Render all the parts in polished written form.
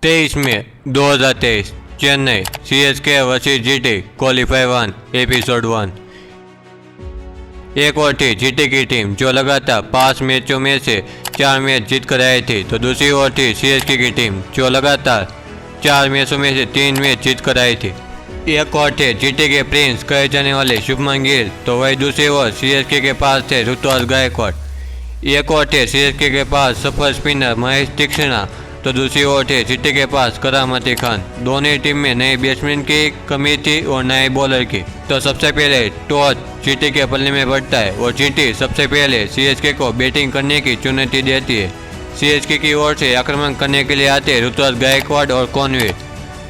23 मई 2023 Chennai CSK versus GT qualify 1 episode 1। एक और थी जीटी की टीम जो लगातार 5 मैचों में से 4 मैच जीत कर आई थी, तो दूसरी ओर थी सीएसके की टीम जो लगातार 4 मैचों में से 3 मैच जीत कर आई थी। एक और थे जीटी के प्रिंस कहे जाने वाले शुभमन गिल, तो वही दूसरी ओर सीएसके के पास थे ऋतुराज गायकवाड़। एक और थे सीएसके के पास सफल स्पिनर महेश तीक्ष्णा, तो दूसरी ओर थे जीटी के पास करामती खान। दोनों टीम में नए बैट्समैन की कमी थी और नए बॉलर की। तो सबसे पहले टॉस जीटी के पल्ले में बढ़ता है और जीटी सबसे पहले सीएसके को बैटिंग करने की चुनौती देती है। सीएसके की ओर से आक्रमण करने के लिए आते ऋतुराज गायकवाड़ और कॉनवे,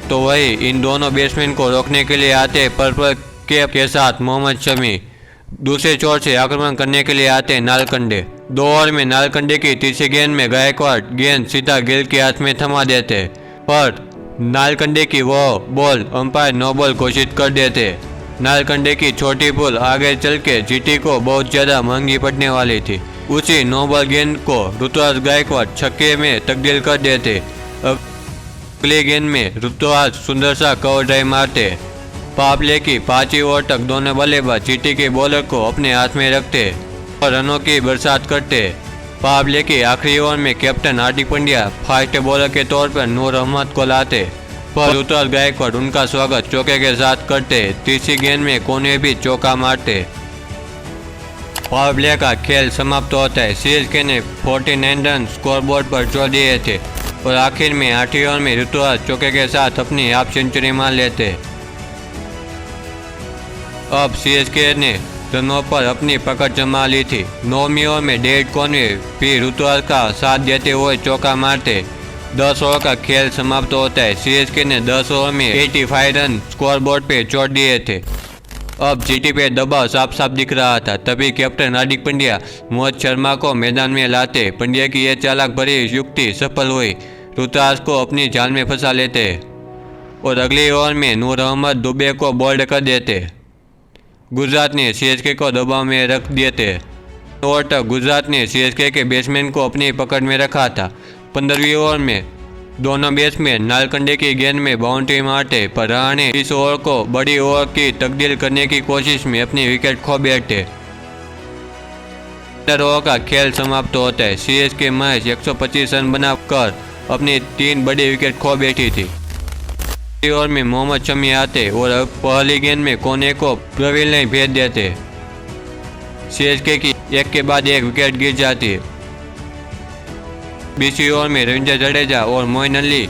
तो वही इन दोनों बैट्समैन को रोकने के लिए आते पर्पल कैप के साथ मोहम्मद शमी। दूसरे छोर से आक्रमण करने के लिए आते नालकंडे। 2 ओवर में नालकंडे की तीसरी गेंद में गायकवाड़ गेंद सीधा गिल के हाथ में थमा देते, पर नालकंडे की वो बॉल अंपायर नो बॉल घोषित कर देते। नालकंडे की छोटी बॉल आगे चल के जीटी को बहुत ज़्यादा महंगी पड़ने वाली थी। उसी नो बॉल गेंद को ऋतुराज गायकवाड़ छक्के में तब्दील कर देते। अगली गेंद में ऋतुराज सुंदर सा कवर ड्राइव मारते। पावले की 5 ओवर तक दोनों बल्लेबाज जीटी के बॉलर को अपने हाथ में रखते और रनों की बरसात करते। पावले की आखिरी ओवर में captain Hardik Pandya fast bowler के तौर पर नूर अहमद को लाते, पर ऋतुराज गायकवाड़ उनका स्वागत चौके के साथ करते। तीसरी गेंद में कोने भी चौका मारते। पावर प्ले का खेल समाप्त होता है। सीएसके ने 49 रन स्कोरबोर्ड पर जोड़ दिए थे और आखिर में 8वीं ओवर में ऋतुराज चौके के साथ अपनी हाफ सेंचुरी मार लेते। अब सीएसके ने रनों पर अपनी पकड़ जमा ली थी। 9वीं ओवर में डेविड कॉनवे भी ऋतुराज का साथ देते हुए चौका मारते। 10 ओवर का खेल समाप्त होता है। सीएसके ने 10 ओवर में 85 रन स्कोरबोर्ड पे छोड़ दिए थे। अब जीटी पे दबाव साफ साफ दिख रहा था। तभी कैप्टन हार्दिक पांड्या मोहित शर्मा को मैदान में लाते। पांड्या की यह चालाक भरी युक्ति सफल हुई। ऋतुराज को अपनी जाल में फंसा लेते और अगली ओवर में नूर अहमद दुबे को बोल्ड कर देते। गुजरात ने सीएसके को दबाव में रख दिए थे। ओवर तक गुजरात ने सीएसके के बैट्समैन को अपनी पकड़ में रखा था। 15वीं ओवर में दोनों बैट्समैन नालकंडे की गेंद में बाउंड्री मारते, पर रहाणे इस ओवर को बड़ी ओवर की तब्दील करने की कोशिश में अपनी विकेट खो बैठे। 15 ओवर का खेल समाप्त होता है। सीएसके मैच 125 रन बनाकर अपनी 3 बड़ी विकेट खो बैठी थी। ओवर में मोहम्मद शमी आते और पहली गेंद में कोने को प्रवीण ने भेज देते। सीएसके की एक के बाद एक विकेट गिर जाती है। 20वीं ओवर में रविंद्र जडेजा और मोइन अली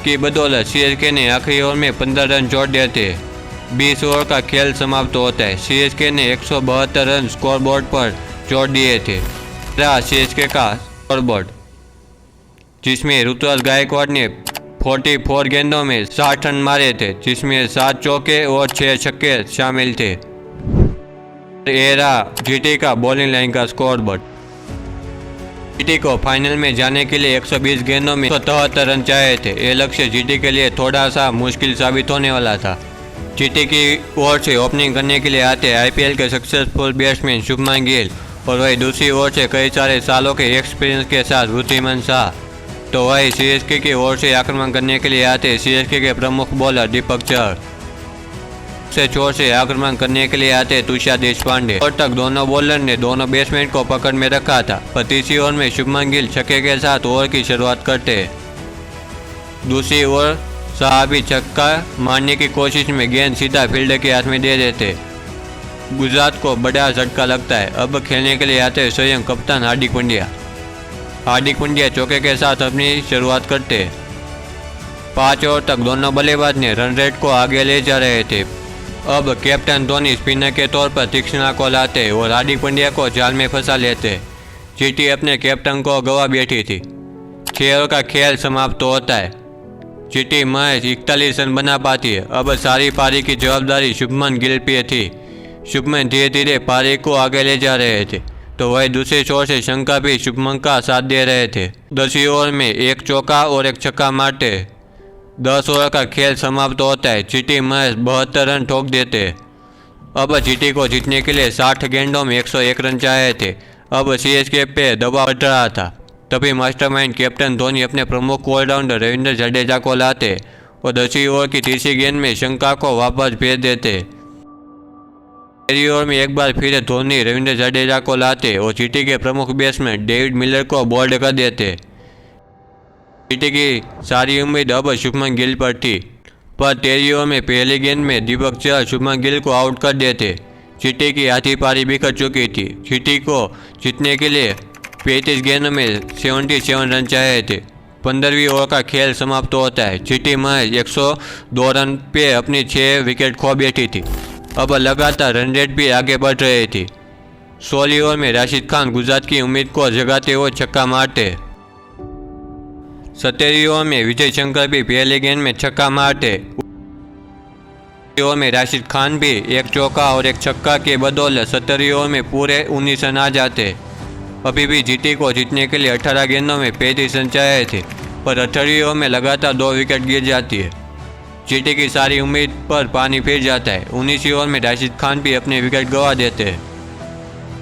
की बदौलत सीएसके ने आखिरी ओवर में 15 रन जोड़ देते। 20 ओवर का खेल समाप्त होता है। सीएसके ने 172 रन स्कोरबोर्ड पर जोड़ दिए थे। सीएसके का स्कोरबोर्ड, जिसमें ऋतुराज गायकवाड़ ने 44 गेंदों में 60 रन मारे थे, जिसमें 7 चौके और 6 छक्के शामिल थे। जीटी का बॉलिंग लाइन का स्कोरबोर्ड। जीटी को फाइनल में जाने के लिए 120 गेंदों में 173 रन चाहिए थे। ये लक्ष्य जीटी के लिए थोड़ा सा मुश्किल साबित होने वाला था। जीटी की ओर से ओपनिंग करने के लिए आते आईपीएल के सक्सेसफुल बैट्समैन शुभमन गिल और वही दूसरी ओर से कई सारे सालों के एक्सपीरियंस के साथ वृद्धिमान शाह, तो वही सीएसके की ओर से आक्रमण करने के लिए आते सीएसके के प्रमुख बॉलर दीपक चहर। से छोर से आक्रमण करने के लिए आते तुषार देशपांडे। और तक दोनों बॉलर ने दोनों बैट्समैन को पकड़ में रखा था, पर तीसरी ओवर में शुभमन गिल छक्के के साथ ओवर की शुरुआत करते। दूसरी ओवर शाह भी छक्का मारने की कोशिश में गेंद सीधा फील्डर के हाथ में दे देते। गुजरात को बड़ा झटका लगता है। अब खेलने के लिए आते स्वयं कप्तान हार्दिक पांड्या। हार्दिक पांड्या चौके के साथ अपनी शुरुआत करते। 5 ओवर तक दोनों बल्लेबाज ने रन रेट को आगे ले जा रहे थे। अब कैप्टन धोनी स्पिनर के तौर पर तीक्ष्णा को लाते और हार्दिक पांड्या को जाल में फंसा लेते। जीटी अपने कैप्टन को गवा बैठी थी। 6 ओवर का खेल समाप्त होता है। जीटी मैच 41 रन बना पाती है। अब सारी पारी की जवाबदारी शुभमन गिल पे थी। शुभमन धीरे धीरे पारी को आगे ले जा रहे थे, तो वही दूसरे छोर से शंका भी शुभमन का साथ दे रहे थे। 10वीं ओवर में 1 चौका और 1 छक्का मारते। 10 ओवर का खेल समाप्त होता है। जीटी मैच 72 रन ठोक देते। अब जीटी को जीतने के लिए 60 गेंदों में 101 रन चाहिए थे। अब सीएसके पे दबाव बढ़ रहा था। तभी मास्टरमाइंड कैप्टन धोनी अपने प्रमुख ऑलराउंडर रविंद्र जडेजा को लाते और 10वीं ओवर की तीसरी गेंद में शंका को वापस भेज देते। 13वीं ओवर में एक बार फिर धोनी रविंद्र जडेजा को लाते और जीटी के प्रमुख बैट्समैन डेविड मिलर को बोल्ड कर देते। जीटी की सारी उम्मीद अब शुभमन गिल पर थी, पर 13वीं ओवर में पहली गेंद में दीपक चहर शुभमन गिल को आउट कर देते। जीटी की आधी पारी बिखर चुकी थी। जीटी को जीतने के लिए 35 गेंदों में 77 रन चाहिए थे। 15वीं ओवर का खेल समाप्त होता है। जीटी महज 102 रन पे अपनी 6 विकेट खो बैठी थी। अब लगातार रन रेट भी आगे बढ़ रही थी। 16वीं ओवर में राशिद खान गुजरात की उम्मीद को जगाते हुए छक्का मारते। 17वीं ओवर में विजय शंकर भी पहली गेंद में छक्का मारते। ओवर में राशिद खान भी एक चौका और एक छक्का के बदौलत 17वीं ओवर में पूरे 19 रन आ जाते। अभी भी जीटी को जीतने के लिए 18 गेंदों में 35 रन चाहिए थे, पर 18वीं ओवर में लगातार 2 विकेट गिर जाती है। जीटी की सारी उम्मीद पर पानी फिर जाता है। 19वीं ओवर में राशिद खान भी अपने विकेट गंवा देते हैं।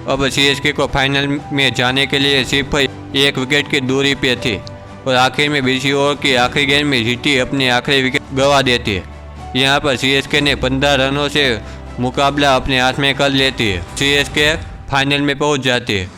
अब सीएसके को फाइनल में जाने के लिए सिर्फ 1 विकेट की दूरी पे थी और आखिर में 20वीं ओवर की आखिरी गेंद में जीटी अपनी आखिरी विकेट गंवा देती है। यहाँ पर सीएसके ने 15 रनों से मुकाबला अपने हाथ में कर लेती है। सीएसके फाइनल में पहुँच जाती है।